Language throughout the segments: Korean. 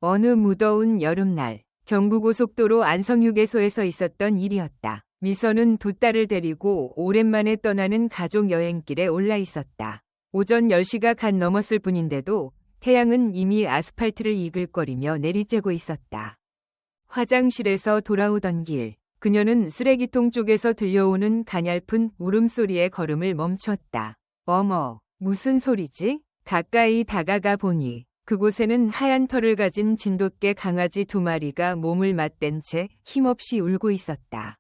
어느 무더운 여름날 경부고속도로 안성휴게소에서 있었던 일이었다. 미선은 두 딸을 데리고 오랜만에 떠나는 가족 여행길에 올라 있었다. 오전 10시가 갓 넘었을 뿐인데도 태양은 이미 아스팔트를 이글거리며 내리쬐고 있었다. 화장실에서 돌아오던 길, 그녀는 쓰레기통 쪽에서 들려오는 가냘픈 울음소리에 걸음을 멈췄다. 어머, 무슨 소리지? 가까이 다가가 보니 그곳에는 하얀 털을 가진 진돗개 강아지 2마리가 몸을 맞댄 채 힘없이 울고 있었다.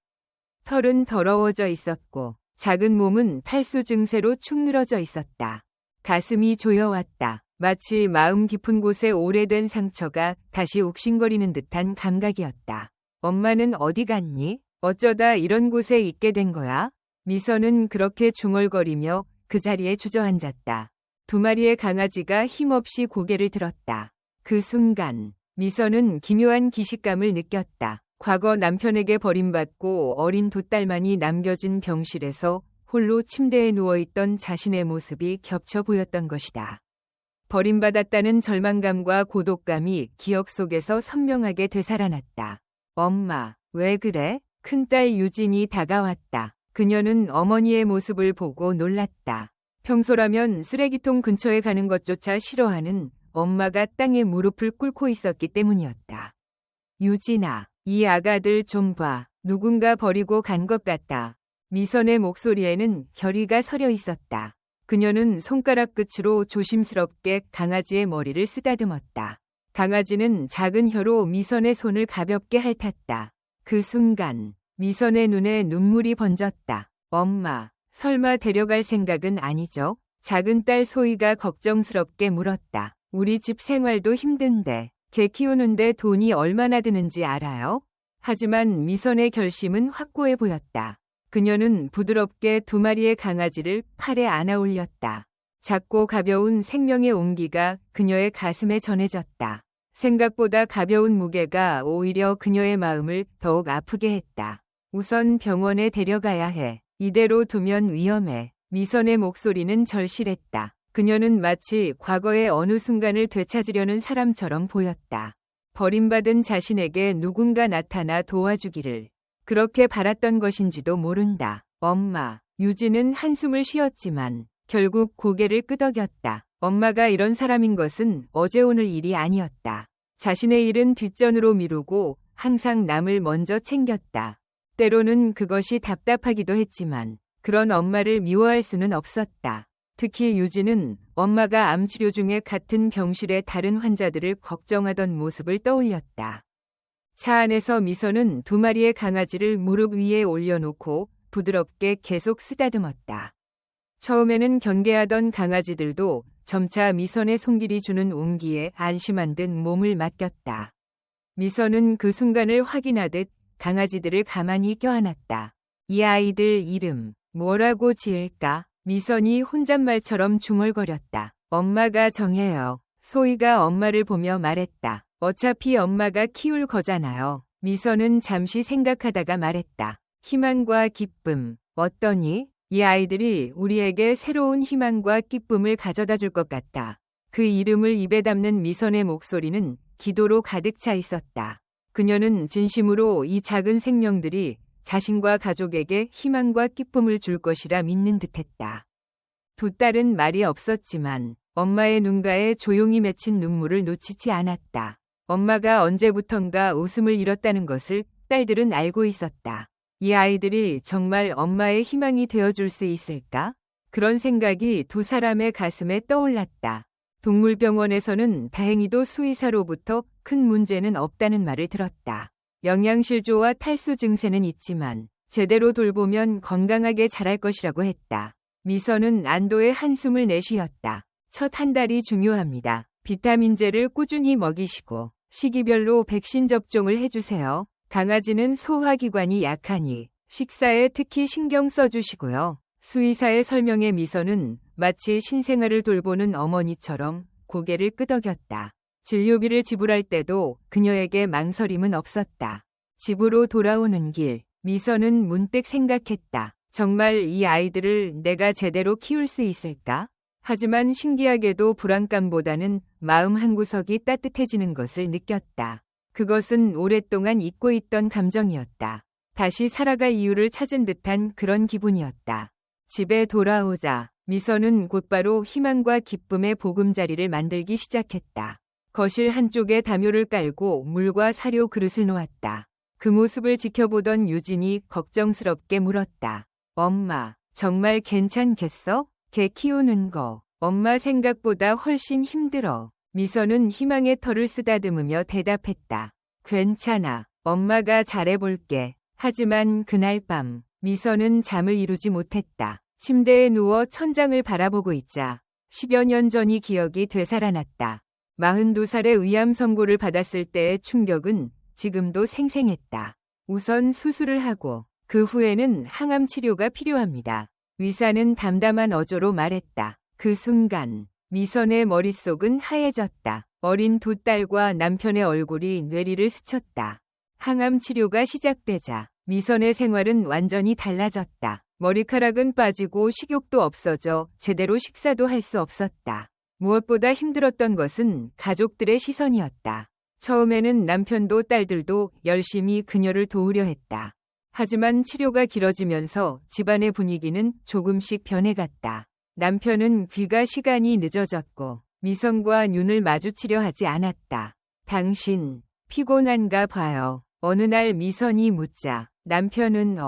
털은 더러워져 있었고 작은 몸은 탈수 증세로 축 늘어져 있었다. 가슴이 조여왔다. 마치 마음 깊은 곳에 오래된 상처가 다시 욱신거리는 듯한 감각이었다. 엄마는 어디 갔니? 어쩌다 이런 곳에 있게 된 거야? 미선은 그렇게 중얼거리며 그 자리에 주저앉았다. 2마리의 강아지가 힘없이 고개를 들었다. 그 순간 미선은 기묘한 기식감을 느꼈다. 과거 남편에게 버림받고 어린 2딸만이 남겨진 병실에서 홀로 침대에 누워있던 자신의 모습이 겹쳐 보였던 것이다. 버림받았다는 절망감과 고독감이 기억 속에서 선명하게 되살아났다. 엄마, 왜 그래? 큰딸 유진이 다가왔다. 그녀는 어머니의 모습을 보고 놀랐다. 평소라면 쓰레기통 근처에 가는 것조차 싫어하는 엄마가 땅에 무릎을 꿇고 있었기 때문이었다. 유진아, 이 아가들 좀 봐. 누군가 버리고 간 것 같다. 미선의 목소리에는 결의가 서려 있었다. 그녀는 손가락 끝으로 조심스럽게 강아지의 머리를 쓰다듬었다. 강아지는 작은 혀로 미선의 손을 가볍게 핥았다. 그 순간 미선의 눈에 눈물이 번졌다. 엄마, 설마 데려갈 생각은 아니죠? 작은 딸 소희가 걱정스럽게 물었다. 우리 집 생활도 힘든데 개 키우는데 돈이 얼마나 드는지 알아요? 하지만 미선의 결심은 확고해 보였다. 그녀는 부드럽게 2마리의 강아지를 팔에 안아 올렸다. 작고 가벼운 생명의 온기가 그녀의 가슴에 전해졌다. 생각보다 가벼운 무게가 오히려 그녀의 마음을 더욱 아프게 했다. 우선 병원에 데려가야 해. 이대로 두면 위험해. 미선의 목소리는 절실했다. 그녀는 마치 과거의 어느 순간을 되찾으려는 사람처럼 보였다. 버림받은 자신에게 누군가 나타나 도와주기를 그렇게 바랐던 것인지도 모른다. 엄마, 유진은 한숨을 쉬었지만 결국 고개를 끄덕였다. 엄마가 이런 사람인 것은 어제 오늘 일이 아니었다. 자신의 일은 뒷전으로 미루고 항상 남을 먼저 챙겼다. 때로는 그것이 답답하기도 했지만 그런 엄마를 미워할 수는 없었다. 특히 유진은 엄마가 암 치료 중에 같은 병실의 다른 환자들을 걱정하던 모습을 떠올렸다. 차 안에서 미선은 2마리의 강아지를 무릎 위에 올려놓고 부드럽게 계속 쓰다듬었다. 처음에는 경계하던 강아지들도 점차 미선의 손길이 주는 온기에 안심한 듯 몸을 맡겼다. 미선은 그 순간을 확인하듯 강아지들을 가만히 껴안았다. 이 아이들 이름 뭐라고 지을까? 미선이 혼잣말처럼 중얼거렸다. 엄마가 정해요. 소희가 엄마를 보며 말했다. 어차피 엄마가 키울 거잖아요. 미선은 잠시 생각하다가 말했다. 희망과 기쁨, 어떠니? 이 아이들이 우리에게 새로운 희망과 기쁨을 가져다 줄 것 같다. 그 이름을 입에 담는 미선의 목소리는 기도로 가득 차 있었다. 그녀는 진심으로 이 작은 생명들이 자신과 가족에게 희망과 기쁨을 줄 것이라 믿는 듯했다. 2딸은 말이 없었지만 엄마의 눈가에 조용히 맺힌 눈물을 놓치지 않았다. 엄마가 언제부턴가 웃음을 잃었다는 것을 딸들은 알고 있었다. 이 아이들이 정말 엄마의 희망이 되어줄 수 있을까? 그런 생각이 2사람의 가슴에 떠올랐다. 동물병원에서는 다행히도 수의사로부터 큰 문제는 없다는 말을 들었다. 영양실조와 탈수 증세는 있지만 제대로 돌보면 건강하게 자랄 것이라고 했다. 미선은 안도의 한숨을 내쉬었다. 첫 한 달이 중요합니다. 비타민제를 꾸준히 먹이시고 시기별로 백신 접종을 해주세요. 강아지는 소화기관이 약하니 식사에 특히 신경 써주시고요. 수의사의 설명에 미선은 마치 신생아를 돌보는 어머니처럼 고개를 끄덕였다. 진료비를 지불할 때도 그녀에게 망설임은 없었다. 집으로 돌아오는 길, 미선은 문득 생각했다. 정말 이 아이들을 내가 제대로 키울 수 있을까? 하지만 신기하게도 불안감보다는 마음 한구석이 따뜻해지는 것을 느꼈다. 그것은 오랫동안 잊고 있던 감정이었다. 다시 살아갈 이유를 찾은 듯한 그런 기분이었다. 집에 돌아오자 미선은 곧바로 희망과 기쁨의 보금자리를 만들기 시작했다. 거실 한쪽에 담요를 깔고 물과 사료 그릇을 놓았다. 그 모습을 지켜보던 유진이 걱정스럽게 물었다. 엄마, 정말 괜찮겠어? 개 키우는 거. 엄마 생각보다 훨씬 힘들어. 미선은 희망의 털을 쓰다듬으며 대답했다. 괜찮아. 엄마가 잘해볼게. 하지만 그날 밤 미선은 잠을 이루지 못했다. 침대에 누워 천장을 바라보고 있자 10여 년 전이 기억이 되살아났다. 42살의 위암 선고를 받았을 때의 충격은 지금도 생생했다. 우선 수술을 하고 그 후에는 항암 치료가 필요합니다. 의사는 담담한 어조로 말했다. 그 순간 미선의 머릿속은 하얘졌다. 어린 두 딸과 남편의 얼굴이 뇌리를 스쳤다. 항암 치료가 시작되자 미선의 생활은 완전히 달라졌다. 머리카락은 빠지고 식욕도 없어져 제대로 식사도 할 수 없었다. 무엇보다 힘들었던 것은 가족들의 시선이었다. 처음에는 남편도 딸들도 열심히 그녀를 도우려 했다. 하지만 치료가 길어지면서 집안의 분위기는 조금씩 변해갔다. 남편은 귀가 시간이 늦어졌고 미선과 눈을 마주치려 하지 않았다. 당신 피곤한가 봐요. 어느 날 미선이 묻자 남편은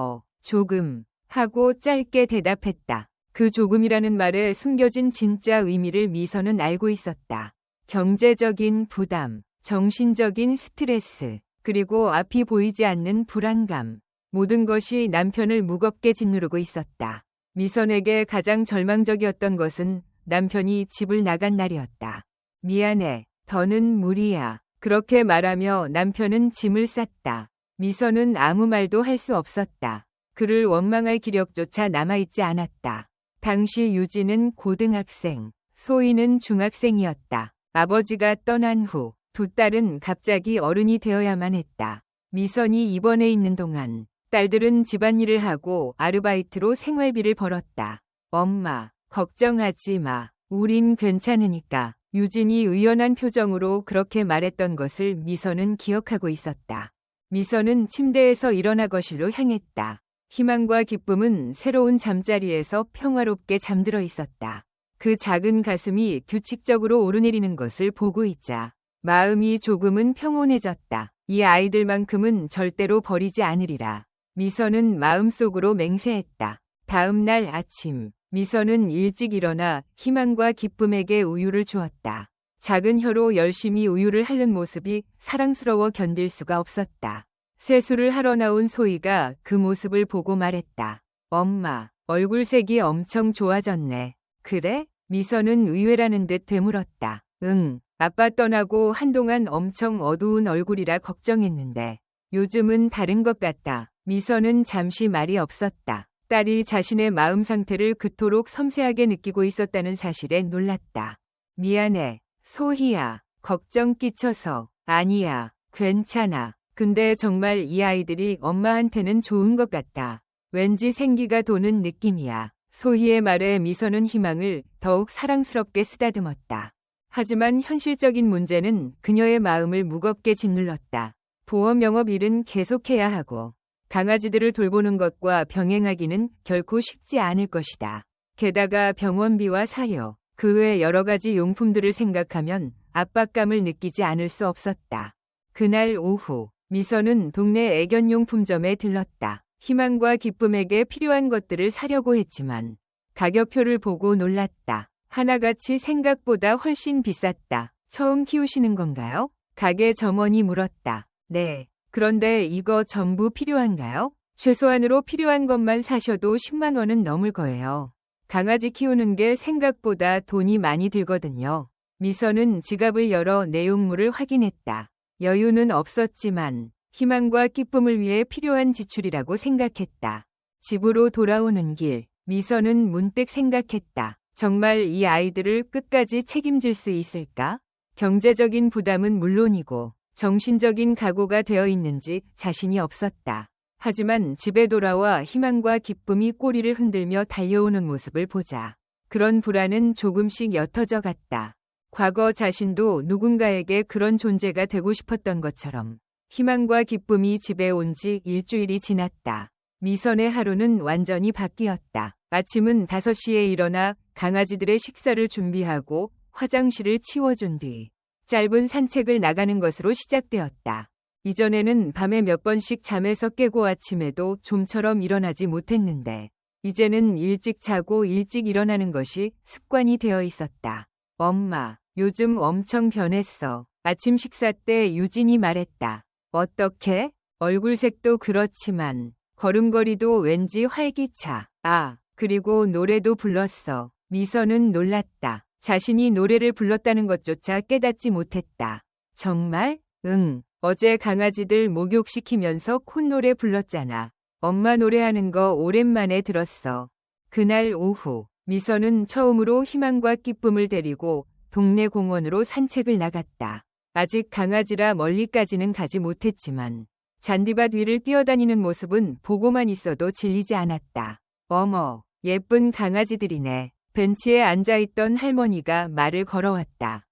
조금 하고 짧게 대답했다. 그 조금이라는 말에 숨겨진 진짜 의미를 미선은 알고 있었다. 경제적인 부담, 정신적인 스트레스, 그리고 앞이 보이지 않는 불안감. 모든 것이 남편을 무겁게 짓누르고 있었다. 미선에게 가장 절망적이었던 것은 남편이 집을 나간 날이었다. 미안해, 더는 무리야. 그렇게 말하며 남편은 짐을 쌌다. 미선은 아무 말도 할 수 없었다. 그를 원망할 기력조차 남아있지 않았다. 당시 유진은 고등학생, 소희는 중학생이었다. 아버지가 떠난 후 두 딸은 갑자기 어른이 되어야만 했다. 미선이 입원해 있는 동안 딸들은 집안일을 하고 아르바이트로 생활비를 벌었다. 엄마, 걱정하지 마. 우린 괜찮으니까. 유진이 의연한 표정으로 그렇게 말했던 것을 미선은 기억하고 있었다. 미선은 침대에서 일어나 거실로 향했다. 희망과 기쁨은 새로운 잠자리에서 평화롭게 잠들어 있었다. 그 작은 가슴이 규칙적으로 오르내리는 것을 보고 있자 마음이 조금은 평온해졌다. 이 아이들만큼은 절대로 버리지 않으리라. 미선은 마음속으로 맹세했다. 다음 날 아침 미선은 일찍 일어나 희망과 기쁨에게 우유를 주었다. 작은 혀로 열심히 우유를 핥는 모습이 사랑스러워 견딜 수가 없었다. 세수를 하러 나온 소희가 그 모습을 보고 말했다. 엄마, 얼굴색이 엄청 좋아졌네. 그래? 미선은 의외라는 듯 되물었다. 응, 아빠 떠나고 한동안 엄청 어두운 얼굴이라 걱정했는데 요즘은 다른 것 같다. 미선은 잠시 말이 없었다. 딸이 자신의 마음 상태를 그토록 섬세하게 느끼고 있었다는 사실에 놀랐다. 미안해, 소희야. 걱정 끼쳐서. 아니야, 괜찮아. 근데 정말 이 아이들이 엄마한테는 좋은 것 같다. 왠지 생기가 도는 느낌이야. 소희의 말에 미선은 희망을 더욱 사랑스럽게 쓰다듬었다. 하지만 현실적인 문제는 그녀의 마음을 무겁게 짓눌렀다. 보험 영업 일은 계속해야 하고 강아지들을 돌보는 것과 병행하기는 결코 쉽지 않을 것이다. 게다가 병원비와 사료, 그 외 여러 가지 용품들을 생각하면 압박감을 느끼지 않을 수 없었다. 그날 오후 미선은 동네 애견용품점에 들렀다. 희망과 기쁨에게 필요한 것들을 사려고 했지만 가격표를 보고 놀랐다. 하나같이 생각보다 훨씬 비쌌다. 처음 키우시는 건가요? 가게 점원이 물었다. 네. 그런데 이거 전부 필요한가요? 최소한으로 필요한 것만 사셔도 10만 원은 넘을 거예요. 강아지 키우는 게 생각보다 돈이 많이 들거든요. 미선은 지갑을 열어 내용물을 확인했다. 여유는 없었지만 희망과 기쁨을 위해 필요한 지출이라고 생각했다. 집으로 돌아오는 길, 미선은 문득 생각했다. 정말 이 아이들을 끝까지 책임질 수 있을까? 경제적인 부담은 물론이고 정신적인 각오가 되어 있는지 자신이 없었다. 하지만 집에 돌아와 희망과 기쁨이 꼬리를 흔들며 달려오는 모습을 보자 그런 불안은 조금씩 옅어져 갔다. 과거 자신도 누군가에게 그런 존재가 되고 싶었던 것처럼 희망과 기쁨이 집에 온 지 일주일이 지났다. 미선의 하루는 완전히 바뀌었다. 아침은 5시에 일어나 강아지들의 식사를 준비하고 화장실을 치워준 뒤 짧은 산책을 나가는 것으로 시작되었다. 이전에는 밤에 몇 번씩 잠에서 깨고 아침에도 좀처럼 일어나지 못했는데 이제는 일찍 자고 일찍 일어나는 것이 습관이 되어 있었다. 엄마, 요즘 엄청 변했어. 아침 식사 때 유진이 말했다. 어떻게? 얼굴색도 그렇지만 걸음걸이도 왠지 활기차. 아, 그리고 노래도 불렀어. 미선은 놀랐다. 자신이 노래를 불렀다는 것조차 깨닫지 못했다. 정말? 응. 어제 강아지들 목욕시키면서 콧노래 불렀잖아. 엄마 노래하는 거 오랜만에 들었어. 그날 오후, 미선은 처음으로 희망과 기쁨을 데리고 동네 공원으로 산책을 나갔다. 아직 강아지라 멀리까지는 가지 못했지만 잔디밭 위를 뛰어다니는 모습은 보고만 있어도 질리지 않았다. 어머, 예쁜 강아지들이네. 벤치에 앉아있던 할머니가 말을 걸어왔다.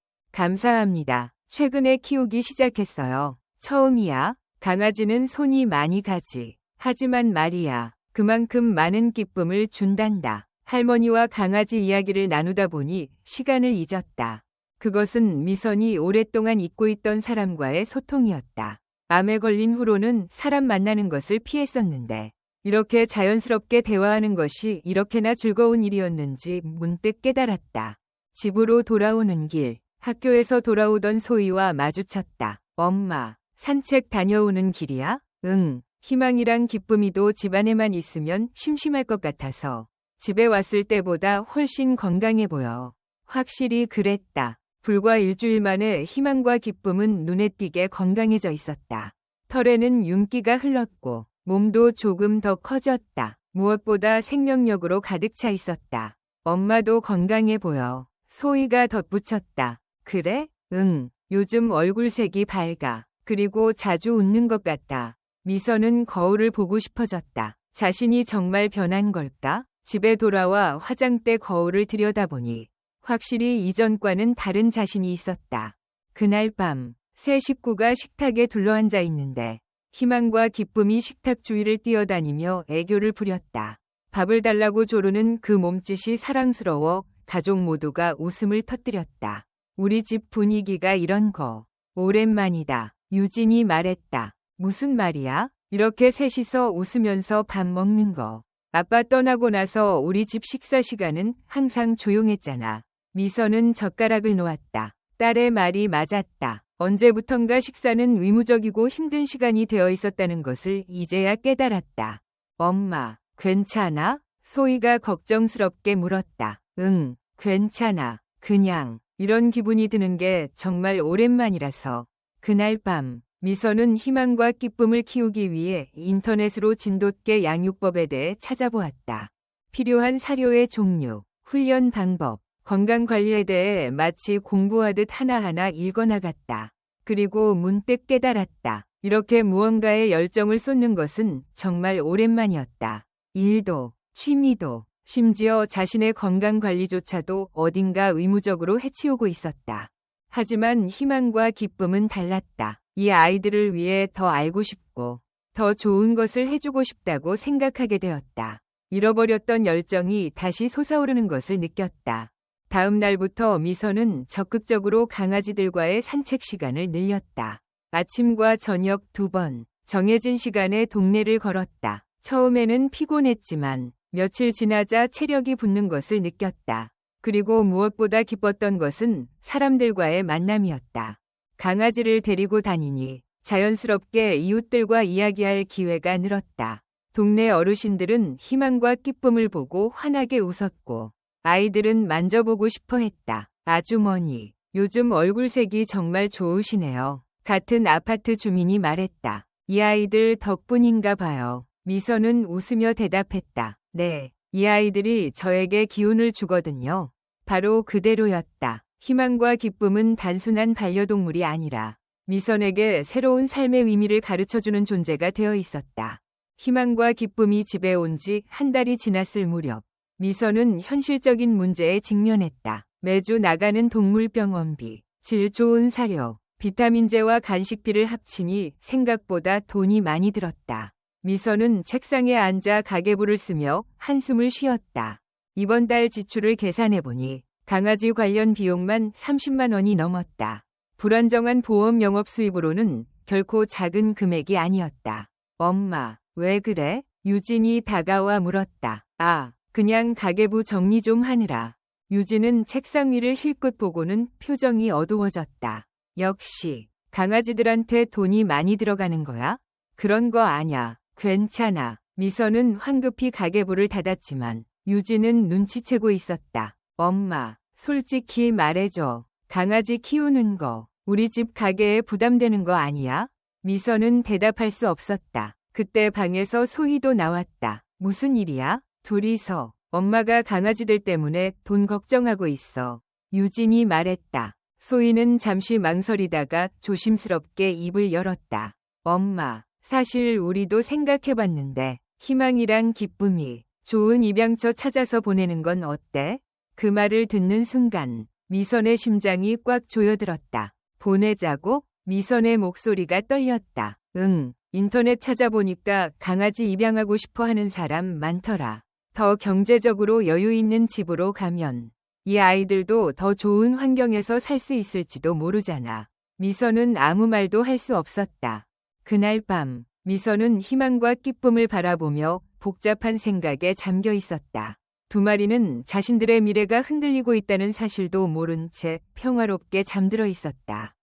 감사합니다. 최근에 키우기 시작했어요. 처음이야. 강아지는 손이 많이 가지. 하지만 말이야. 그만큼 많은 기쁨을 준단다. 할머니와 강아지 이야기를 나누다 보니 시간을 잊었다. 그것은 미선이 오랫동안 잊고 있던 사람과의 소통이었다. 암에 걸린 후로는 사람 만나는 것을 피했었는데 이렇게 자연스럽게 대화하는 것이 이렇게나 즐거운 일이었는지 문득 깨달았다. 집으로 돌아오는 길, 학교에서 돌아오던 소희와 마주쳤다. 엄마, 산책 다녀오는 길이야? 응. 희망이랑 기쁨이도 집안에만 있으면 심심할 것 같아서 집에 왔을 때보다 훨씬 건강해 보여. 확실히 그랬다. 불과 일주일 만에 희망과 기쁨은 눈에 띄게 건강해져 있었다. 털에는 윤기가 흘렀고 몸도 조금 더 커졌다. 무엇보다 생명력으로 가득 차 있었다. 엄마도 건강해 보여. 소희가 덧붙였다. 그래? 응. 요즘 얼굴색이 밝아. 그리고 자주 웃는 것 같다. 미선은 거울을 보고 싶어졌다. 자신이 정말 변한 걸까? 집에 돌아와 화장대 거울을 들여다보니 확실히 이전과는 다른 자신이 있었다. 그날 밤, 세 식구가 식탁에 둘러앉아 있는데 희망과 기쁨이 식탁 주위를 뛰어다니며 애교를 부렸다. 밥을 달라고 조르는 그 몸짓이 사랑스러워 가족 모두가 웃음을 터뜨렸다. 우리 집 분위기가 이런 거 오랜만이다. 유진이 말했다. 무슨 말이야? 이렇게 셋이서 웃으면서 밥 먹는 거. 아빠 떠나고 나서 우리 집 식사 시간은 항상 조용했잖아. 미선은 젓가락을 놓았다. 딸의 말이 맞았다. 언제부턴가 식사는 의무적이고 힘든 시간이 되어 있었다는 것을 이제야 깨달았다. 엄마, 괜찮아? 소희가 걱정스럽게 물었다. 응, 괜찮아. 그냥 이런 기분이 드는 게 정말 오랜만이라서. 그날 밤, 미선은 희망과 기쁨을 키우기 위해 인터넷으로 진돗개 양육법에 대해 찾아보았다. 필요한 사료의 종류, 훈련 방법, 건강관리에 대해 마치 공부하듯 하나하나 읽어나갔다. 그리고 문득 깨달았다. 이렇게 무언가에 열정을 쏟는 것은 정말 오랜만이었다. 일도, 취미도, 심지어 자신의 건강관리조차도 어딘가 의무적으로 해치우고 있었다. 하지만 희망과 기쁨은 달랐다. 이 아이들을 위해 더 알고 싶고 더 좋은 것을 해주고 싶다고 생각하게 되었다. 잃어버렸던 열정이 다시 솟아오르는 것을 느꼈다. 다음 날부터 미선은 적극적으로 강아지들과의 산책 시간을 늘렸다. 아침과 저녁 2번, 정해진 시간에 동네를 걸었다. 처음에는 피곤했지만 며칠 지나자 체력이 붙는 것을 느꼈다. 그리고 무엇보다 기뻤던 것은 사람들과의 만남이었다. 강아지를 데리고 다니니 자연스럽게 이웃들과 이야기할 기회가 늘었다. 동네 어르신들은 희망과 기쁨을 보고 환하게 웃었고 아이들은 만져보고 싶어 했다. 아주머니, 요즘 얼굴색이 정말 좋으시네요. 같은 아파트 주민이 말했다. 이 아이들 덕분인가 봐요. 미선은 웃으며 대답했다. 네, 이 아이들이 저에게 기운을 주거든요. 바로 그대로였다. 희망과 기쁨은 단순한 반려동물이 아니라 미선에게 새로운 삶의 의미를 가르쳐주는 존재가 되어 있었다. 희망과 기쁨이 집에 온 지 한 달이 지났을 무렵 미선은 현실적인 문제에 직면했다. 매주 나가는 동물병원비, 질 좋은 사료, 비타민제와 간식비를 합치니 생각보다 돈이 많이 들었다. 미선은 책상에 앉아 가계부를 쓰며 한숨을 쉬었다. 이번 달 지출을 계산해보니 강아지 관련 비용만 30만 원이 넘었다. 불안정한 보험 영업 수입으로는 결코 작은 금액이 아니었다. 엄마, 왜 그래? 유진이 다가와 물었다. 아, 그냥 가계부 정리 좀 하느라. 유진은 책상 위를 힐끗 보고는 표정이 어두워졌다. 역시 강아지들한테 돈이 많이 들어가는 거야? 그런 거 아냐. 괜찮아. 미선은 황급히 가계부를 닫았지만 유진은 눈치채고 있었다. 엄마, 솔직히 말해줘. 강아지 키우는 거 우리 집 가게에 부담되는 거 아니야? 미선은 대답할 수 없었다. 그때 방에서 소희도 나왔다. 무슨 일이야? 둘이서. 엄마가 강아지들 때문에 돈 걱정하고 있어. 유진이 말했다. 소희는 잠시 망설이다가 조심스럽게 입을 열었다. 엄마, 사실 우리도 생각해봤는데 희망이랑 기쁨이 좋은 입양처 찾아서 보내는 건 어때? 그 말을 듣는 순간 미선의 심장이 꽉 조여들었다. 보내자고? 미선의 목소리가 떨렸다. 응, 인터넷 찾아보니까 강아지 입양하고 싶어 하는 사람 많더라. 더 경제적으로 여유 있는 집으로 가면 이 아이들도 더 좋은 환경에서 살 수 있을지도 모르잖아. 미선은 아무 말도 할 수 없었다. 그날 밤 미선은 희망과 기쁨을 바라보며 복잡한 생각에 잠겨 있었다. 두 마리는 자신들의 미래가 흔들리고 있다는 사실도 모른 채 평화롭게 잠들어 있었다.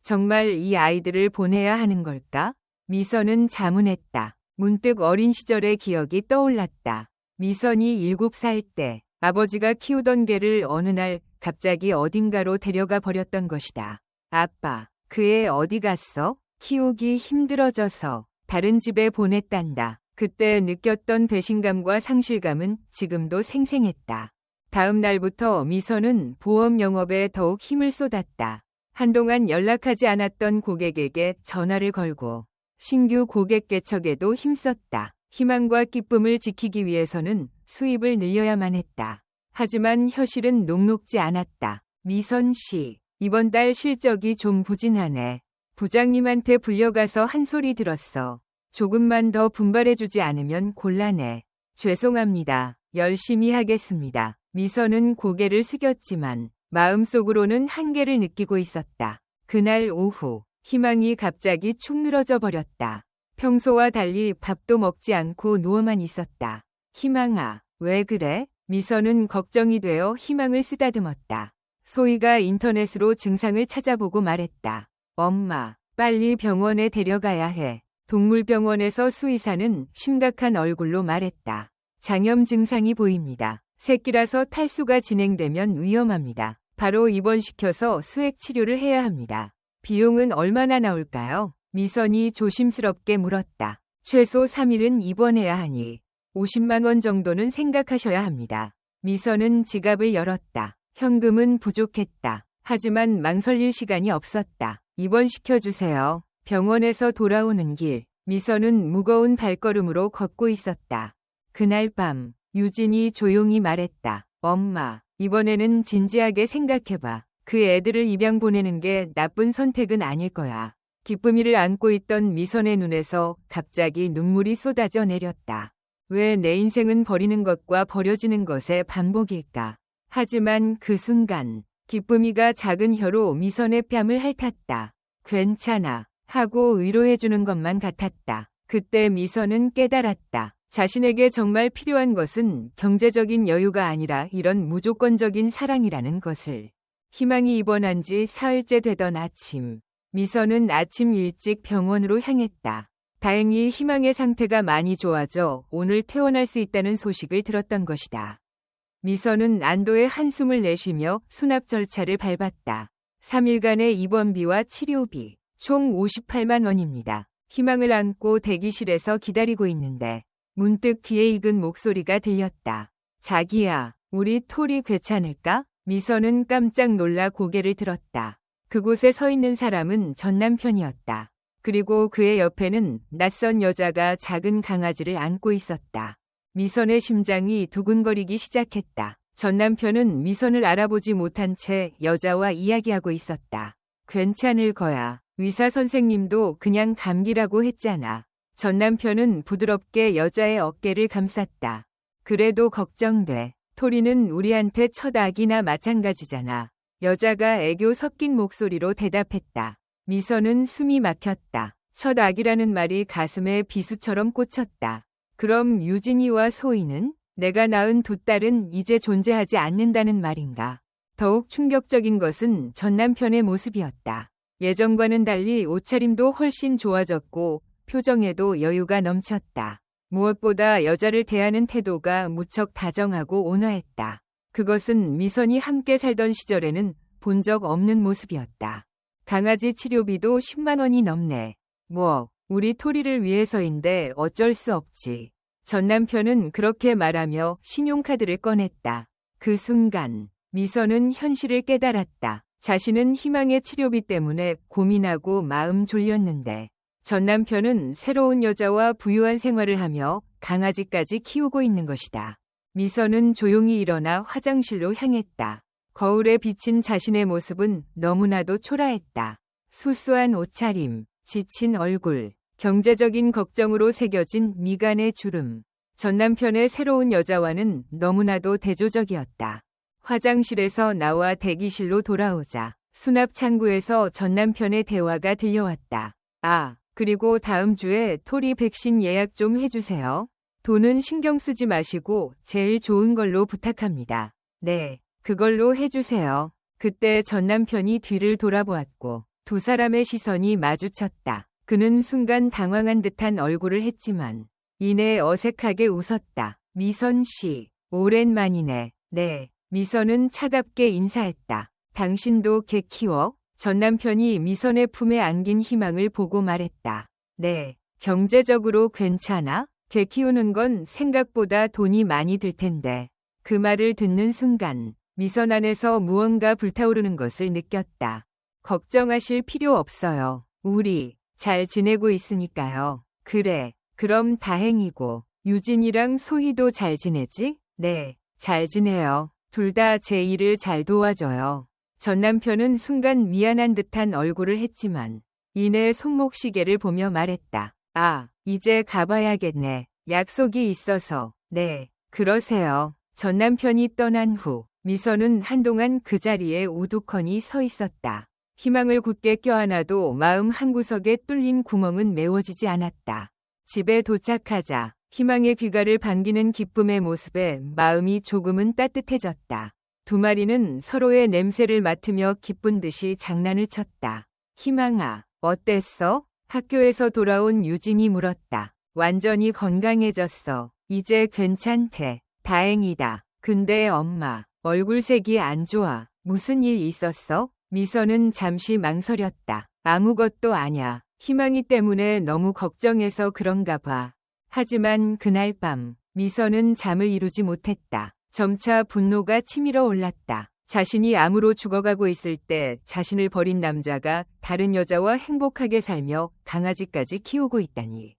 정말 이 아이들을 보내야 하는 걸까? 미선은 자문했다. 문득 어린 시절의 기억이 떠올랐다. 미선이 7살 때 아버지가 키우던 개를 어느 날 갑자기 어딘가로 데려가 버렸던 것이다. 아빠, 그 애 어디 갔어? 키우기 힘들어져서 다른 집에 보냈단다. 그때 느꼈던 배신감과 상실감은 지금도 생생했다. 다음 날부터 미선은 보험 영업에 더욱 힘을 쏟았다. 한동안 연락하지 않았던 고객에게 전화를 걸고 신규 고객 개척에도 힘썼다. 희망과 기쁨을 지키기 위해서는 수입을 늘려야만 했다. 하지만 현실은 녹록지 않았다. 미선 씨, 이번 달 실적이 좀 부진하네. 부장님한테 불려가서 한 소리 들었어. 조금만 더 분발해주지 않으면 곤란해. 죄송합니다. 열심히 하겠습니다. 미선은 고개를 숙였지만 마음속으로는 한계를 느끼고 있었다. 그날 오후 희망이 갑자기 축 늘어져 버렸다. 평소와 달리 밥도 먹지 않고 누워만 있었다. 희망아, 왜 그래? 미선은 걱정이 되어 희망을 쓰다듬었다. 소희가 인터넷으로 증상을 찾아보고 말했다. 엄마, 빨리 병원에 데려가야 해. 동물병원에서 수의사는 심각한 얼굴로 말했다. 장염 증상이 보입니다. 새끼라서 탈수가 진행되면 위험합니다. 바로 입원시켜서 수액 치료를 해야 합니다. 비용은 얼마나 나올까요? 미선이 조심스럽게 물었다. 최소 3일은 입원해야 하니 50만 원 정도는 생각하셔야 합니다. 미선은 지갑을 열었다. 현금은 부족했다. 하지만 망설일 시간이 없었다. 입원시켜주세요. 병원에서 돌아오는 길, 미선은 무거운 발걸음으로 걷고 있었다. 그날 밤, 유진이 조용히 말했다. 엄마, 이번에는 진지하게 생각해봐. 그 애들을 입양 보내는 게 나쁜 선택은 아닐 거야. 기쁨이를 안고 있던 미선의 눈에서 갑자기 눈물이 쏟아져 내렸다. 왜 내 인생은 버리는 것과 버려지는 것의 반복일까? 하지만 그 순간 기쁨이가 작은 혀로 미선의 뺨을 핥았다. 괜찮아 하고 위로해주는 것만 같았다. 그때 미선은 깨달았다. 자신에게 정말 필요한 것은 경제적인 여유가 아니라 이런 무조건적인 사랑이라는 것을. 희망이 입원한 지 사흘째 되던 아침, 미선은 아침 일찍 병원으로 향했다. 다행히 희망의 상태가 많이 좋아져 오늘 퇴원할 수 있다는 소식을 들었던 것이다. 미선은 안도의 한숨을 내쉬며 수납 절차를 밟았다. 3일간의 입원비와 치료비, 총 58만 원입니다. 희망을 안고 대기실에서 기다리고 있는데 문득 귀에 익은 목소리가 들렸다. 자기야, 우리 톨이 괜찮을까? 미선은 깜짝 놀라 고개를 들었다. 그곳에 서 있는 사람은 전 남편이었다. 그리고 그의 옆에는 낯선 여자가 작은 강아지를 안고 있었다. 미선의 심장이 두근거리기 시작했다. 전 남편은 미선을 알아보지 못한 채 여자와 이야기하고 있었다. 괜찮을 거야. 의사 선생님도 그냥 감기라고 했잖아. 전 남편은 부드럽게 여자의 어깨를 감쌌다. 그래도 걱정돼. 토리는 우리한테 첫 아기나 마찬가지잖아. 여자가 애교 섞인 목소리로 대답했다. 미선은 숨이 막혔다. 첫 아기라는 말이 가슴에 비수처럼 꽂혔다. 그럼 유진이와 소희는? 내가 낳은 두 딸은 이제 존재하지 않는다는 말인가? 더욱 충격적인 것은 전 남편의 모습이었다. 예전과는 달리 옷차림도 훨씬 좋아졌고 표정에도 여유가 넘쳤다. 무엇보다 여자를 대하는 태도가 무척 다정하고 온화했다. 그것은 미선이 함께 살던 시절에는 본 적 없는 모습이었다. 강아지 치료비도 10만 원이 넘네. 뭐, 우리 토리를 위해서인데 어쩔 수 없지. 전 남편은 그렇게 말하며 신용카드를 꺼냈다. 그 순간 미선은 현실을 깨달았다. 자신은 희망의 치료비 때문에 고민하고 마음 졸였는데 전 남편은 새로운 여자와 부유한 생활을 하며 강아지까지 키우고 있는 것이다. 미선은 조용히 일어나 화장실로 향했다. 거울에 비친 자신의 모습은 너무나도 초라했다. 수수한 옷차림, 지친 얼굴, 경제적인 걱정으로 새겨진 미간의 주름. 전 남편의 새로운 여자와는 너무나도 대조적이었다. 화장실에서 나와 대기실로 돌아오자 수납 창구에서 전 남편의 대화가 들려왔다. 아, 그리고 다음 주에 토리 백신 예약 좀 해주세요. 돈은 신경 쓰지 마시고 제일 좋은 걸로 부탁합니다. 네, 그걸로 해주세요. 그때 전 남편이 뒤를 돌아보았고 두 사람의 시선이 마주쳤다. 그는 순간 당황한 듯한 얼굴을 했지만 이내 어색하게 웃었다. 미선 씨, 오랜만이네. 네. 미선은 차갑게 인사했다. 당신도 개 키워? 전 남편이 미선의 품에 안긴 희망을 보고 말했다. 네. 경제적으로 괜찮아? 개 키우는 건 생각보다 돈이 많이 들 텐데. 그 말을 듣는 순간 미선 안에서 무언가 불타오르는 것을 느꼈다. 걱정하실 필요 없어요. 우리 잘 지내고 있으니까요. 그래. 그럼 다행이고. 유진이랑 소희도 잘 지내지? 네. 잘 지내요. 둘 다 제 일을 잘 도와줘요. 전 남편은 순간 미안한 듯한 얼굴을 했지만 이내 손목시계를 보며 말했다. 아, 이제 가봐야겠네. 약속이 있어서. 네, 그러세요. 전 남편이 떠난 후 미선은 한동안 그 자리에 우두커니 서 있었다. 희망을 굳게 껴안아도 마음 한구석에 뚫린 구멍은 메워지지 않았다. 집에 도착하자 희망의 귀가를 반기는 기쁨의 모습에 마음이 조금은 따뜻해졌다. 두 마리는 서로의 냄새를 맡으며 기쁜 듯이 장난을 쳤다. 희망아, 어땠어? 학교에서 돌아온 유진이 물었다. 완전히 건강해졌어. 이제 괜찮대. 다행이다. 근데 엄마, 얼굴색이 안 좋아. 무슨 일 있었어? 미선은 잠시 망설였다. 아무것도 아냐. 희망이 때문에 너무 걱정해서 그런가 봐. 하지만 그날 밤 미선은 잠을 이루지 못했다. 점차 분노가 치밀어 올랐다. 자신이 암으로 죽어가고 있을 때 자신을 버린 남자가 다른 여자와 행복하게 살며 강아지까지 키우고 있다니.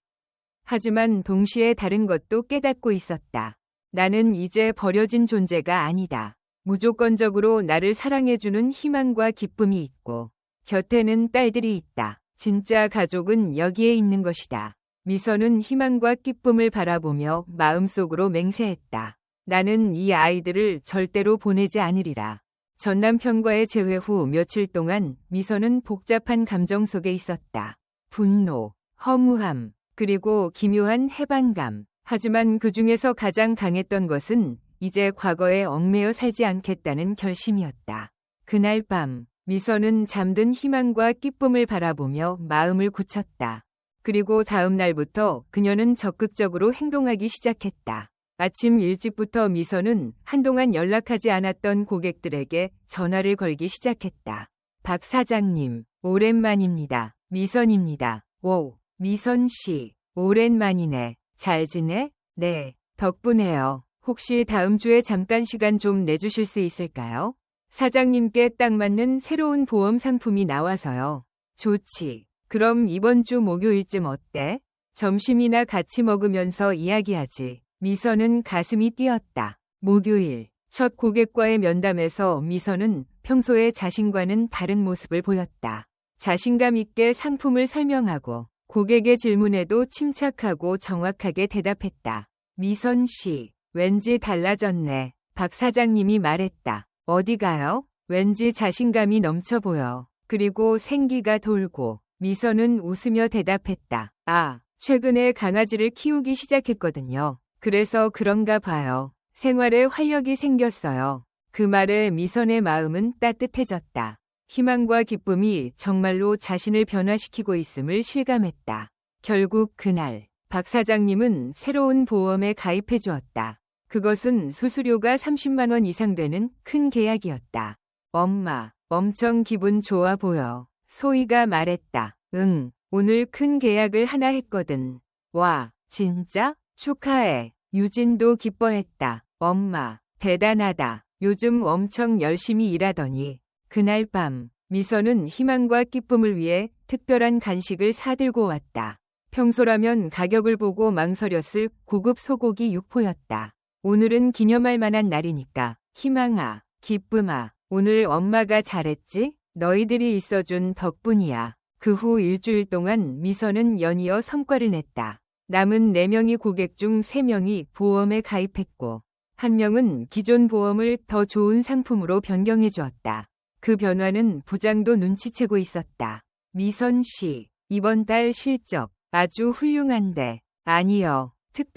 하지만 동시에 다른 것도 깨닫고 있었다. 나는 이제 버려진 존재가 아니다. 무조건적으로 나를 사랑해주는 희망과 기쁨이 있고 곁에는 딸들이 있다. 진짜 가족은 여기에 있는 것이다. 미선은 희망과 기쁨을 바라보며 마음속으로 맹세했다. 나는 이 아이들을 절대로 보내지 않으리라. 전 남편과의 재회 후 며칠 동안 미선은 복잡한 감정 속에 있었다. 분노, 허무함, 그리고 기묘한 해방감. 하지만 그 중에서 가장 강했던 것은 이제 과거에 얽매여 살지 않겠다는 결심이었다. 그날 밤 미선은 잠든 희망과 기쁨을 바라보며 마음을 굳혔다. 그리고 다음 날부터 그녀는 적극적으로 행동하기 시작했다. 아침 일찍부터 미선은 한동안 연락하지 않았던 고객들에게 전화를 걸기 시작했다. 박 사장님, 오랜만입니다. 미선입니다. 오, 미선 씨, 오랜만이네. 잘 지내? 네, 덕분에요. 혹시 다음 주에 잠깐 시간 좀 내주실 수 있을까요? 사장님께 딱 맞는 새로운 보험 상품이 나와서요. 좋지. 그럼 이번 주 목요일쯤 어때? 점심이나 같이 먹으면서 이야기하지. 미선은 가슴이 뛰었다. 목요일. 첫 고객과의 면담에서 미선은 평소의 자신과는 다른 모습을 보였다. 자신감 있게 상품을 설명하고 고객의 질문에도 침착하고 정확하게 대답했다. 미선 씨, 왠지 달라졌네. 박 사장님이 말했다. 어디 가요? 왠지 자신감이 넘쳐 보여. 그리고 생기가 돌고 미선은 웃으며 대답했다. 아, 최근에 강아지를 키우기 시작했거든요. 그래서 그런가 봐요. 생활에 활력이 생겼어요. 그 말에 미선의 마음은 따뜻해졌다. 희망과 기쁨이 정말로 자신을 변화시키고 있음을 실감했다. 결국 그날 박 사장님은 새로운 보험에 가입해 주었다. 그것은 수수료가 30만 원 이상 되는 큰 계약이었다. 엄마, 엄청 기분 좋아 보여. 소희가 말했다. 응, 오늘 큰 계약을 하나 했거든. 와, 진짜? 축하해. 유진도 기뻐했다. 엄마, 대단하다. 요즘 엄청 열심히 일하더니. 그날 밤, 미선은 희망과 기쁨을 위해 특별한 간식을 사들고 왔다. 평소라면 가격을 보고 망설였을 고급 소고기 육포였다. 오늘은 기념할 만한 날이니까. 희망아, 기쁨아, 오늘 엄마가 잘했지? 너희들이 있어준 덕분이야. 그 후 일주일 동안 미선은 연이어 성과를 냈다. 남은 4명의 고객 중 3명이 보험에 가입했고 1명은 기존 보험을 더 좋은 상품으로 변경해 주었다. 그 변화는 부장도 눈치채고 있었다. 미선 씨, 이번 달 실적 아주 훌륭한데. 아니요,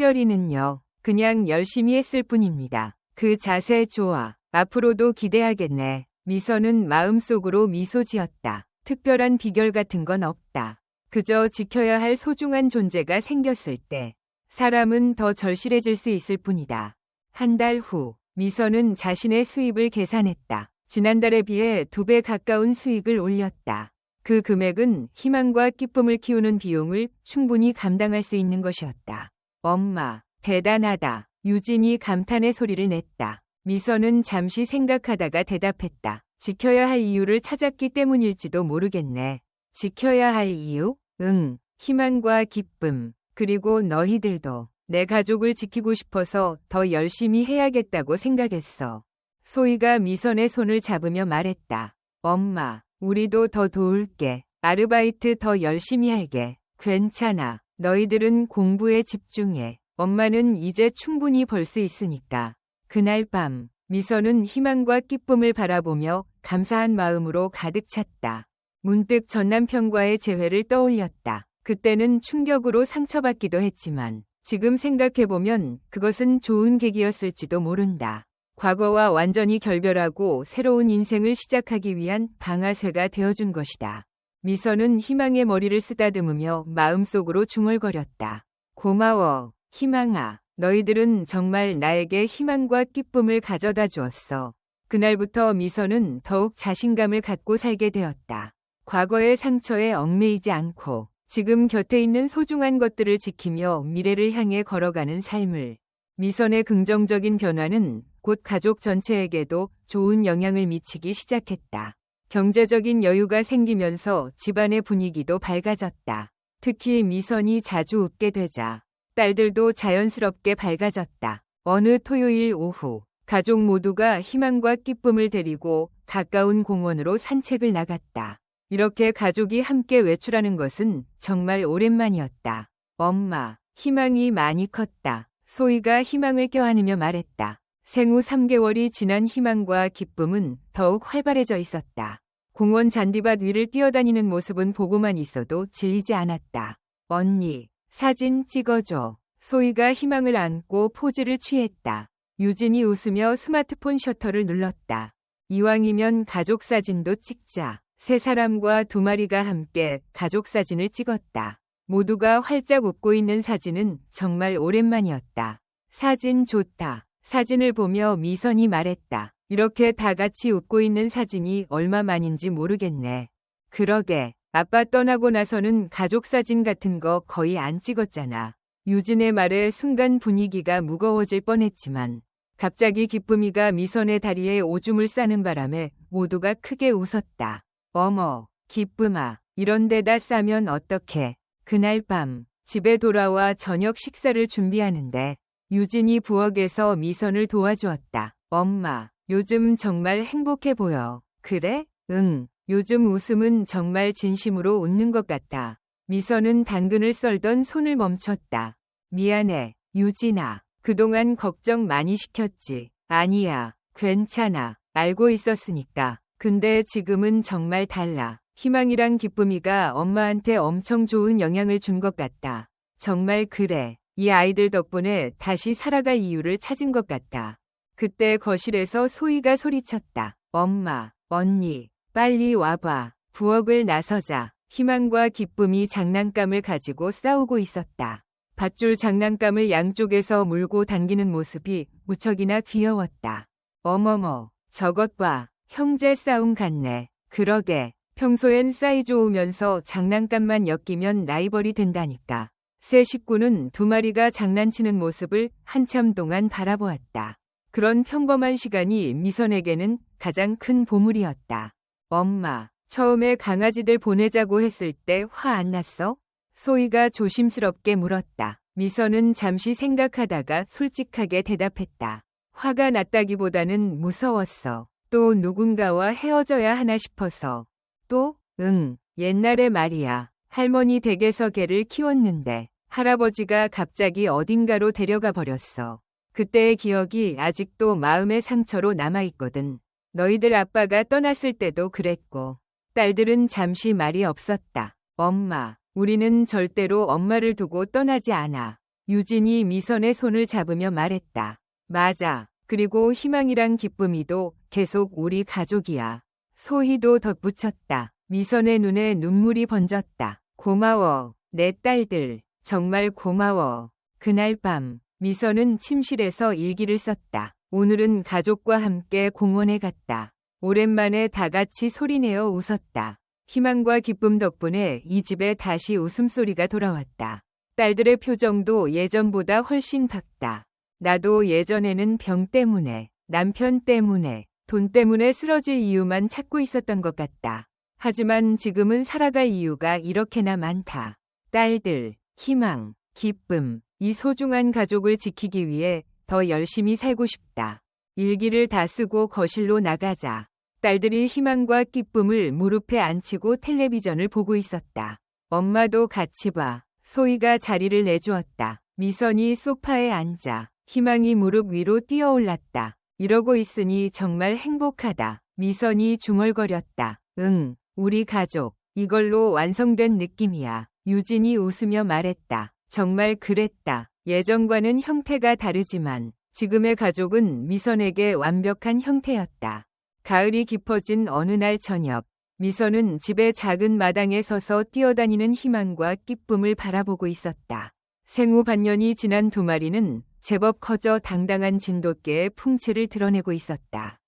특별히는요. 그냥 열심히 했을 뿐입니다. 그 자세 좋아. 앞으로도 기대하겠네. 미선은 마음속으로 미소 지었다. 특별한 비결 같은 건 없다. 그저 지켜야 할 소중한 존재가 생겼을 때 사람은 더 절실해질 수 있을 뿐이다. 한 달 후, 미선은 자신의 수입을 계산했다. 지난달에 비해 2배 가까운 수익을 올렸다. 그 금액은 희망과 기쁨을 키우는 비용을 충분히 감당할 수 있는 것이었다. 엄마, 대단하다. 유진이 감탄의 소리를 냈다. 미선은 잠시 생각하다가 대답했다. 지켜야 할 이유를 찾았기 때문일지도 모르겠네. 지켜야 할 이유? 응, 희망과 기쁨. 그리고 너희들도. 내 가족을 지키고 싶어서 더 열심히 해야겠다고 생각했어. 소희가 미선의 손을 잡으며 말했다. 엄마, 우리도 더 도울게. 아르바이트 더 열심히 할게. 괜찮아. 너희들은 공부에 집중해. 엄마는 이제 충분히 벌 수 있으니까. 그날 밤, 미선은 희망과 기쁨을 바라보며 감사한 마음으로 가득 찼다. 문득 전 남편과의 재회를 떠올렸다. 그때는 충격으로 상처받기도 했지만 지금 생각해보면 그것은 좋은 계기였을지도 모른다. 과거와 완전히 결별하고 새로운 인생을 시작하기 위한 방아쇠가 되어준 것이다. 미선은 희망의 머리를 쓰다듬으며 마음속으로 중얼거렸다. 고마워, 희망아. 너희들은 정말 나에게 희망과 기쁨을 가져다 주었어. 그날부터 미선은 더욱 자신감을 갖고 살게 되었다. 과거의 상처에 얽매이지 않고 지금 곁에 있는 소중한 것들을 지키며 미래를 향해 걸어가는 삶을. 미선의 긍정적인 변화는 곧 가족 전체에게도 좋은 영향을 미치기 시작했다. 경제적인 여유가 생기면서 집안의 분위기도 밝아졌다. 특히 미선이 자주 웃게 되자 딸들도 자연스럽게 밝아졌다. 어느 토요일 오후, 가족 모두가 희망과 기쁨을 데리고 가까운 공원으로 산책을 나갔다. 이렇게 가족이 함께 외출하는 것은 정말 오랜만이었다. 엄마, 희망이 많이 컸다. 소희가 희망을 껴안으며 말했다. 생후 3개월이 지난 희망과 기쁨은 더욱 활발해져 있었다. 공원 잔디밭 위를 뛰어다니는 모습은 보고만 있어도 질리지 않았다. 언니, 사진 찍어줘. 소희가 희망을 안고 포즈를 취했다. 유진이 웃으며 스마트폰 셔터를 눌렀다. 이왕이면 가족 사진도 찍자. 3사람과 2마리가 함께 가족 사진을 찍었다. 모두가 활짝 웃고 있는 사진은 정말 오랜만이었다. 사진 좋다. 사진을 보며 미선이 말했다. 이렇게 다 같이 웃고 있는 사진이 얼마만인지 모르겠네. 그러게, 아빠 떠나고 나서는 가족 사진 같은 거 거의 안 찍었잖아. 유진의 말에 순간 분위기가 무거워질 뻔했지만 갑자기 기쁨이가 미선의 다리에 오줌을 싸는 바람에 모두가 크게 웃었다. 어머, 기쁨아, 이런 데다 싸면 어떡해. 그날 밤, 집에 돌아와 저녁 식사를 준비하는데 유진이 부엌에서 미선을 도와주었다. 엄마, 요즘 정말 행복해 보여. 그래? 응. 요즘 웃음은 정말 진심으로 웃는 것 같아. 미선은 당근을 썰던 손을 멈췄다. 미안해, 유진아. 그동안 걱정 많이 시켰지. 아니야, 괜찮아. 알고 있었으니까. 근데 지금은 정말 달라. 희망이랑 기쁨이가 엄마한테 엄청 좋은 영향을 준 것 같다. 정말 그래. 이 아이들 덕분에 다시 살아갈 이유를 찾은 것 같다. 그때 거실에서 소희가 소리쳤다. 엄마, 언니, 빨리 와봐. 부엌을 나서자. 희망과 기쁨이 장난감을 가지고 싸우고 있었다. 밧줄 장난감을 양쪽에서 물고 당기는 모습이 무척이나 귀여웠다. 어머머, 저것 봐. 형제 싸움 같네. 그러게. 평소엔 사이 좋으면서 장난감만 엮이면 라이벌이 된다니까. 세 식구는 두 마리가 장난치는 모습을 한참 동안 바라보았다. 그런 평범한 시간이 미선에게는 가장 큰 보물이었다. 엄마, 처음에 강아지들 보내자고 했을 때 화 안 났어? 소희가 조심스럽게 물었다. 미선은 잠시 생각하다가 솔직하게 대답했다. 화가 났다기보다는 무서웠어. 또 누군가와 헤어져야 하나 싶어서. 또? 응, 옛날에 말이야. 할머니 댁에서 개를 키웠는데 할아버지가 갑자기 어딘가로 데려가 버렸어. 그때의 기억이 아직도 마음의 상처로 남아있거든. 너희들 아빠가 떠났을 때도 그랬고. 딸들은 잠시 말이 없었다. 엄마, 우리는 절대로 엄마를 두고 떠나지 않아. 유진이 미선의 손을 잡으며 말했다. 맞아. 그리고 희망이랑 기쁨이도 계속 우리 가족이야. 소희도 덧붙였다. 미선의 눈에 눈물이 번졌다. 고마워. 내 딸들. 정말 고마워. 그날 밤 미선은 침실에서 일기를 썼다. 오늘은 가족과 함께 공원에 갔다. 오랜만에 다 같이 소리내어 웃었다. 희망과 기쁨 덕분에 이 집에 다시 웃음소리가 돌아왔다. 딸들의 표정도 예전보다 훨씬 밝다. 나도 예전에는 병 때문에, 남편 때문에, 돈 때문에 쓰러질 이유만 찾고 있었던 것 같다. 하지만 지금은 살아갈 이유가 이렇게나 많다. 딸들, 희망, 기쁨, 이 소중한 가족을 지키기 위해 더 열심히 살고 싶다. 일기를 다 쓰고 거실로 나가자. 딸들이 희망과 기쁨을 무릎에 앉히고 텔레비전을 보고 있었다. 엄마도 같이 봐. 소희가 자리를 내주었다. 미선이 소파에 앉아 희망이 무릎 위로 뛰어올랐다. 이러고 있으니 정말 행복하다. 미선이 중얼거렸다. 응, 우리 가족. 이걸로 완성된 느낌이야. 유진이 웃으며 말했다. 정말 그랬다. 예전과는 형태가 다르지만 지금의 가족은 미선에게 완벽한 형태였다. 가을이 깊어진 어느 날 저녁, 미선은 집의 작은 마당에 서서 뛰어다니는 희망과 기쁨을 바라보고 있었다. 생후 반년이 지난 두 마리는 제법 커져 당당한 진돗개의 풍채를 드러내고 있었다.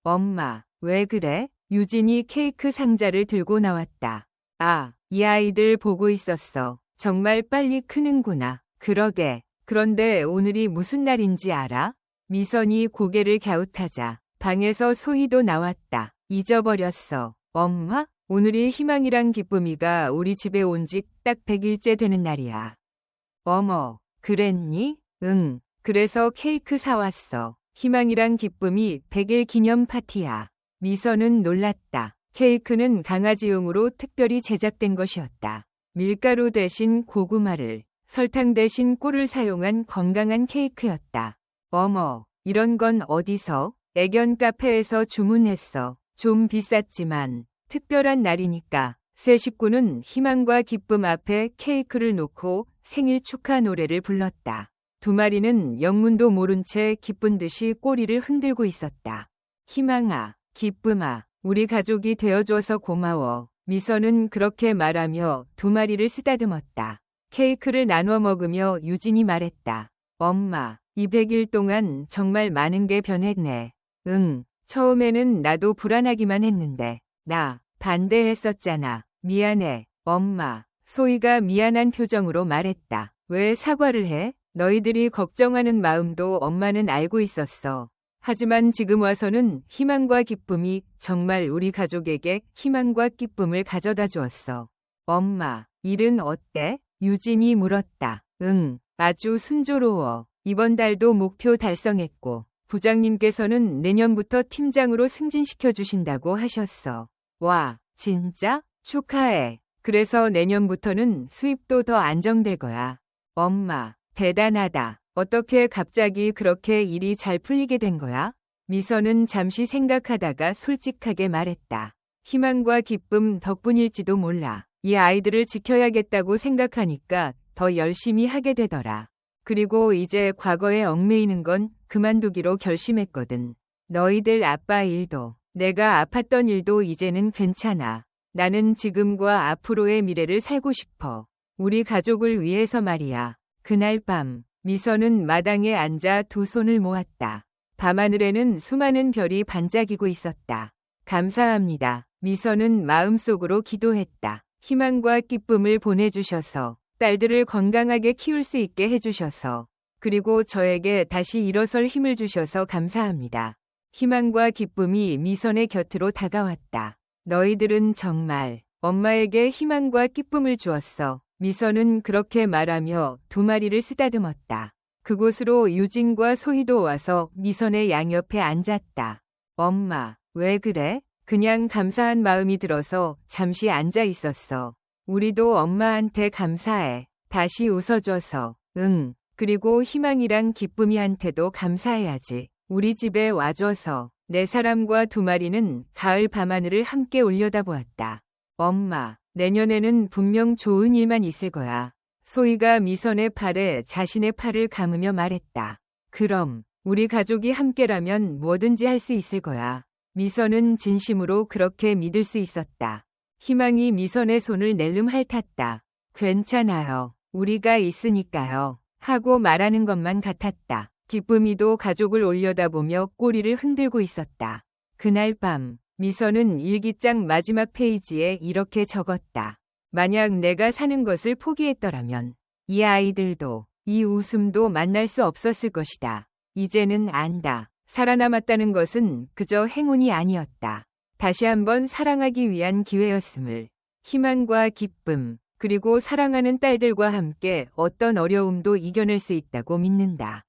엄마, 왜 그래? 유진이 케이크 상자를 들고 나왔다. 아, 이 아이들 보고 있었어. 정말 빨리 크는구나. 그러게. 그런데 오늘이 무슨 날인지 알아? 미선이 고개를 갸웃하자 방에서 소희도 나왔다. 잊어버렸어. 엄마? 오늘이 희망이랑 기쁨이가 우리 집에 온 지 딱 100일째 되는 날이야. 어머, 그랬니? 응. 그래서 케이크 사왔어. 희망이랑 기쁨이 100일 기념 파티야. 미선은 놀랐다. 케이크는 강아지용으로 특별히 제작된 것이었다. 밀가루 대신 고구마를, 설탕 대신 꿀을 사용한 건강한 케이크였다. 어머, 이런 건 어디서? 애견 카페에서 주문했어. 좀 비쌌지만 특별한 날이니까. 세 식구는 희망과 기쁨 앞에 케이크를 놓고 생일 축하 노래를 불렀다. 두 마리는 영문도 모른 채 기쁜 듯이 꼬리를 흔들고 있었다. 희망아, 기쁨아, 우리 가족이 되어줘서 고마워. 미선은 그렇게 말하며 두 마리를 쓰다듬었다. 케이크를 나눠 먹으며 유진이 말했다. 엄마, 200일 동안 정말 많은 게 변했네. 응, 처음에는 나도 불안하기만 했는데 나 반대했었잖아. 미안해, 엄마. 소희가 미안한 표정으로 말했다. 왜 사과를 해? 너희들이 걱정하는 마음도 엄마는 알고 있었어. 하지만 지금 와서는 희망과 기쁨이 정말 우리 가족에게 희망과 기쁨을 가져다 주었어. 엄마, 일은 어때? 유진이 물었다. 응, 아주 순조로워. 이번 달도 목표 달성했고 부장님께서는 내년부터 팀장으로 승진시켜 주신다고 하셨어. 와, 진짜? 축하해. 그래서 내년부터는 수입도 더 안정될 거야. 엄마, 대단하다. 어떻게 갑자기 그렇게 일이 잘 풀리게 된 거야? 미선은 잠시 생각하다가 솔직하게 말했다. 희망과 기쁨 덕분일지도 몰라. 이 아이들을 지켜야겠다고 생각하니까 더 열심히 하게 되더라. 그리고 이제 과거에 얽매이는 건 그만두기로 결심했거든. 너희들 아빠 일도, 내가 아팠던 일도 이제는 괜찮아. 나는 지금과 앞으로의 미래를 살고 싶어. 우리 가족을 위해서 말이야. 그날 밤, 미선은 마당에 앉아 두 손을 모았다. 밤하늘에는 수많은 별이 반짝이고 있었다. 감사합니다. 미선은 마음속으로 기도했다. 희망과 기쁨을 보내주셔서, 딸들을 건강하게 키울 수 있게 해주셔서, 그리고 저에게 다시 일어설 힘을 주셔서 감사합니다. 희망과 기쁨이 미선의 곁으로 다가왔다. 너희들은 정말 엄마에게 희망과 기쁨을 주었어. 미선은 그렇게 말하며 두 마리를 쓰다듬었다. 그곳으로 유진과 소희도 와서 미선의 양옆에 앉았다. 엄마, 왜 그래? 그냥 감사한 마음이 들어서 잠시 앉아 있었어. 우리도 엄마한테 감사해. 다시 웃어줘서. 응. 그리고 희망이랑 기쁨이한테도 감사해야지. 우리 집에 와줘서. 네 사람과 두 마리는 가을 밤하늘을 함께 올려다보았다. 엄마, 내년에는 분명 좋은 일만 있을 거야. 소희가 미선의 팔에 자신의 팔을 감으며 말했다. 그럼 우리 가족이 함께라면 뭐든지 할 수 있을 거야. 미선은 진심으로 그렇게 믿을 수 있었다. 희망이 미선의 손을 낼름 핥았다. 괜찮아요. 우리가 있으니까요. 하고 말하는 것만 같았다. 기쁨이도 가족을 올려다보며 꼬리를 흔들고 있었다. 그날 밤, 미선은 일기장 마지막 페이지에 이렇게 적었다. 만약 내가 사는 것을 포기했더라면 이 아이들도 이 웃음도 만날 수 없었을 것이다. 이제는 안다. 살아남았다는 것은 그저 행운이 아니었다. 다시 한번 사랑하기 위한 기회였음을. 희망과 기쁨, 그리고 사랑하는 딸들과 함께 어떤 어려움도 이겨낼 수 있다고 믿는다.